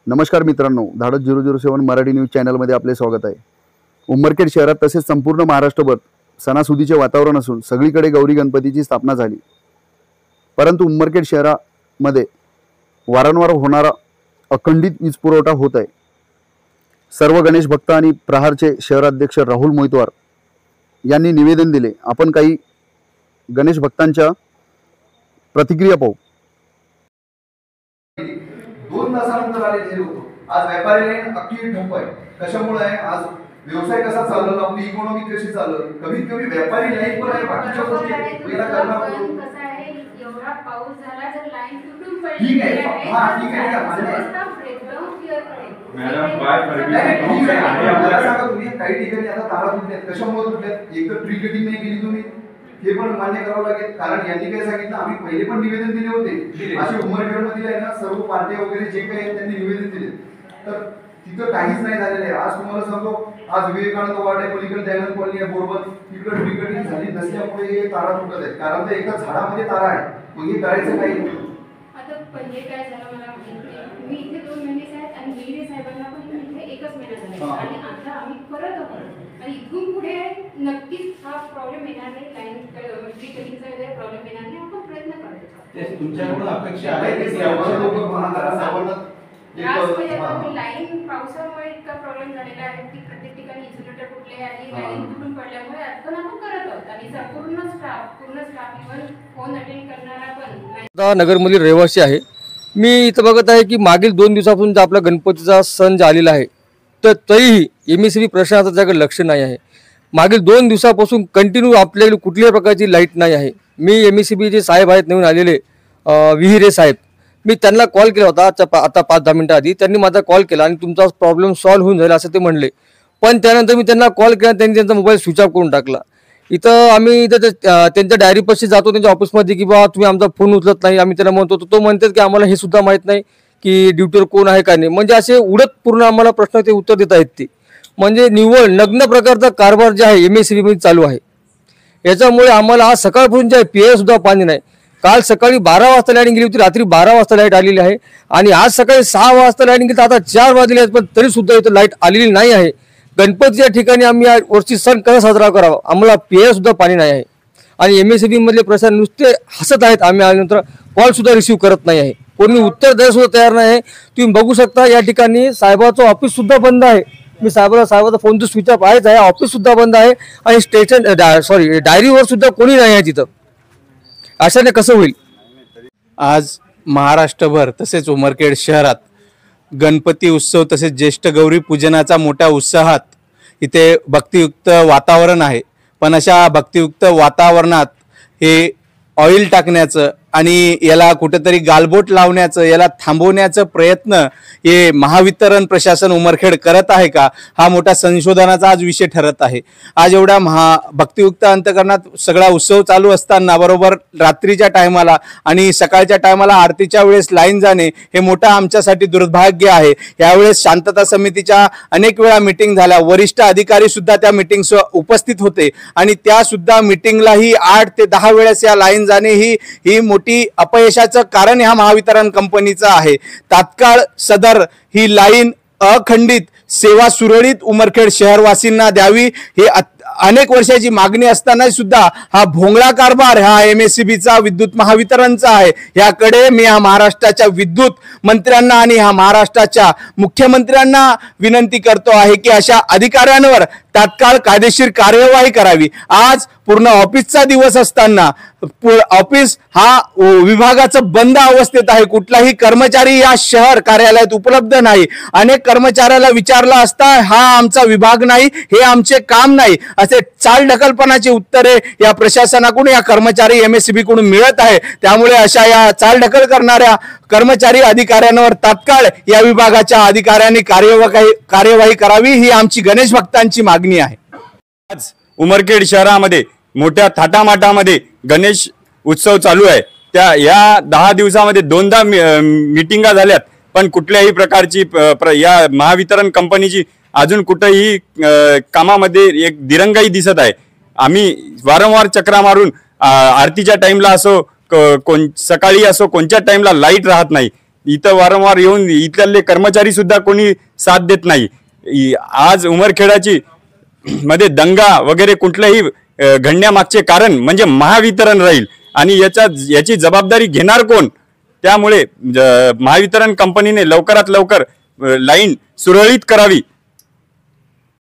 नमस्कार मित्रांनो, धाडस 007 मराठी न्यूज चॅनलमध्ये आपले स्वागत आहे। उमरखेड शहरात तसेच संपूर्ण महाराष्ट्रभर सणासुदीचे वातावरण असून सगळीकडे गौरी गणपतीची स्थापना झाली। परंतु उमरखेड शहरामध्ये वारंवार होणारा अखंडित वीज पुरवठा होत आहे। सर्व गणेश भक्त आणि प्रहारचे शहराध्यक्ष राहुल मोहितवार यांनी निवेदन दिले। आपण काही गणेश भक्तांच्या प्रतिक्रिया पाहू। 2 तासानंतर आले होतो। आज व्यापारी लाईन अख्खी ठप्प आहे। कशामुळे आहे? आज व्यवसाय कसा चालला, आपली इकॉनॉमी कशी चालली, कमीत कमी व्यापारी लाईन पण आहे, बाकीच्या गोष्टी पहिला करणार कसं आहे, एवढा पाऊस झाला जर लाईन तुटून पडली ठीक आहे। हां ठीक आहे का म्हणजे मॅडम काय ठीक आहे आपल्याला सांगा तुम्ही काही ठिकाणी आता तारा तुटल्यात, कशामुळे तुटल्यात? एक तर ट्री कटिंग नाही केली तुम्ही, हे पण मान्य करावं लागेल। कारण यांनी काय सांगितलं, आम्ही पहिले पण निवेदन दिले होते। अशी उमरखेडमध्ये आहे ना, सर्व पार्ट्या वगैरे जे काही आहेत त्यांनी निवेदन दिले, तर तिथं काहीच नाही झालेलं आहे। आज तुम्हाला सांगतो, आज विवेकानंद वार्ड आहे, पलीकडे दयानंद कॉलनी आहे, बोरबल तिकडे ट्री कटिंग झाली नसल्यामुळे हे तारा तुटत आहेत। कारण ते एका झाडामध्ये तारा आहे, मग हे करायचं काही आता पहिले काय झालं मला मी इथे 2 महिने आहेत आणि गिरी साहेबांना पण इथे 1च महिना झाला आणि आता आम्ही परत आहोत आणि इथून पुढे नक्कीच हा प्रॉब्लेम येणार नाही, लाईन ट्री कटिंगचा वगैरे प्रॉब्लेम येणार नाही। आपण प्रयत्न करायचा। ते तुमच्याकडून अपेक्षा आहे की आपण लोक महाराष्ट्रावर लाईन पावसामुळे इतका प्रॉब्लेम झालेला आहे की प्रत्येक ठिकाणी इन्सुलेटर फुटले आणि लाईन तुटून पडल्यामुळे आपण करत आहोत आणि पूर्ण स्टाफ इव्हन फोन अटेंड करणारा पण नगरमधील रहिवासी आहे। मी इथं बघत आहे की मागील 2 दिवसापासून आपला गणपतीचा सण झालेला आहे, तर तरीही एमएससीबी प्रशासनाचं त्याकडे लक्ष नाही आहे। मागील 2 दिवसापासून कंटिन्यू आपल्याकडे कुठल्याही प्रकारची लाईट नाही आहे। मी एमएससीबी जे साहेब आहेत नवीन आलेले विहिरे साहेब, मी त्यांना कॉल केला होता आता 5-10 मिनिटं आधी। त्यांनी माझा कॉल केला आणि तुमचा प्रॉब्लेम सॉल्व्ह होऊन जाईल असं ते म्हणले, पण त्यानंतर मी त्यांना कॉल केला, त्यांनी त्यांचा मोबाईल स्विच ऑफ करून टाकला। इथं आम्ही त्यांच्या डायरीपाशी जातो, त्यांच्या ऑफिसमध्ये, की बाबा तुम्ही आमचा फोन उचलत नाही। आम्ही त्यांना म्हणतो, तो म्हणतात की आम्हाला हे सुद्धा माहीत नाही की ड्युटीवर कोण आहे का नाही। म्हणजे असे उडत पूर्ण आम्हाला प्रश्न ते उत्तर देत आहेत। ते म्हणजे निव्वळ नग्न प्रकारचा कारभार जे आहे एमएससीबीमध्ये चालू आहे। याच्यामुळे आम्हाला आज सकाळपासून जे आहे पियाला सुद्धा पाणी नाही। काल सकाळी 12 वाजता लाईट गेली होती, रात्री 12 वाजता लाईट आलेली आहे आणि आज सकाळी 6 वाजता लाईट गेली, आता 4 वाजले आहेत, पण तरी सुद्धा इथं लाईट आलेली नाही आहे। गणपतीच्या ठिकाणी आम्ही या वर्षी सण कसा साजरा करावा, आम्हाला पियाला सुद्धा पाणी नाही आहे आणि एमएससीबी मधले प्रशासन नुसते हसत आहेत। आम्ही आल्यानंतर कॉल सुद्धा रिसीव्ह करत नाही आहे, कोणी उत्तर द्यायला सुद्धा तयार नाही आहे। तुम्ही बघू शकता या ठिकाणी साहेबाचं ऑफिस सुद्धा बंद आहे। मी साहेबाचा फोन तर स्विच ऑफ आहेच आहे, ऑफिस सुद्धा बंद आहे आणि डायरीवर सुद्धा कोणी नाही आहे तिथं। अशाने कसं होईल? आज महाराष्ट्रभर तसेच उमरखेड शहरात गणपती उत्सव तसेच ज्येष्ठ गौरी पूजनाचा मोठ्या उत्साहात इथे भक्तियुक्त वातावरण आहे। पण अशा भक्तियुक्त वातावरणात हे ऑइल टाकण्याचं आणि याला कुठेतरी गालबोट लावण्याचं, याला थांबवण्याचं प्रयत्न हे महावितरण प्रशासन उमरखेड करत आहे का, हा मोठा संशोधनाचा आज विषय ठरत आहे। आज एवढ्या भक्तियुक्त अंतकरणात सगळा उत्सव चालू असताना बरोबर रात्रीच्या टायमाला आणि सकाळच्या टायमाला आरतीच्या वेळेस लाईन जाणे हे मोठं आमच्यासाठी दुर्भाग्य आहे। यावेळेस शांतता समितीच्या अनेक वेळा मीटिंग झाल्या, वरिष्ठ अधिकारी सुद्धा त्या मीटिंग्स उपस्थित होते आणि त्या सुद्धा मीटिंगलाही 8 ते 10 वेळेस या लाईन जाणे ही मोठी अपयशाचं कारण ह्या महावितरण कंपनीचं आहे। तात्काळ सदर ही लाईन अखंडित सेवा सुरळीत उमरखेड शहरवासींना द्यावी ही अनेक वर्षाची मागणी असताना सुद्धा हा भोंगळा कारभार हा एमएससीबीचा विद्युत महावितरणचा आहे। याकडे मी ह्या महाराष्ट्राच्या विद्युत मंत्र्यांना आणि ह्या महाराष्ट्राच्या मुख्यमंत्र्यांना विनंती करतो आहे की अशा अधिकाऱ्यांवर तात्काळ कायदेशीर कार्यवाही करावी। आज पूर्ण ऑफिसचा दिवस असताना ऑफिस हा विभागाचं बंद अवस्थेत आहे, कुठलाही कर्मचारी या शहर कार्यालयात उपलब्ध नाही। अनेक कर्मचाऱ्याला विचारलं असता हा आमचा विभाग नाही, हे आमचे काम नाही, असे चालढकलपणाची उत्तरे या प्रशासनाकडून या कर्मचारी एमएससीबी कडून मिळत आहे। त्यामुळे अशा या चालढकल करणाऱ्या कर्मचारी अधिकाऱ्यांवर तात्काळ या विभागाच्या अधिकाऱ्यांनी कार्यवाही करावी ही आमची गणेश भक्तांची मागणी आहे। आज उमरखेड शहरामध्ये मोठ्या थाटामाटामध्ये गणेश उत्सव चालू आहे। या 10 दिवसामध्ये 2दा मीटिंगा झाल्यात, पण कुठल्याही प्रकारची या महावितरण कंपनीची अजून कुठेही कामामध्ये एक दिरंगाई दिसत आहे। आम्ही वारंवार चक्रा मारून आरतीच्या टाइमला असो सकाळी असो कोणत्या टाइमला लाईट राहत नाही। इथं वारंवार येऊन इथले कर्मचारी सुद्धा कोणी साथ देत नाही। आज उमरखेडाची मध्ये दंगा वगैरे कुठल्याही घडण्यामागचे कारण म्हणजे महावितरण राहील आणि याची जबाबदारी घेणार कोण? त्यामुळे महावितरण कंपनीने लवकरात लवकर लाईन सुरळीत करावी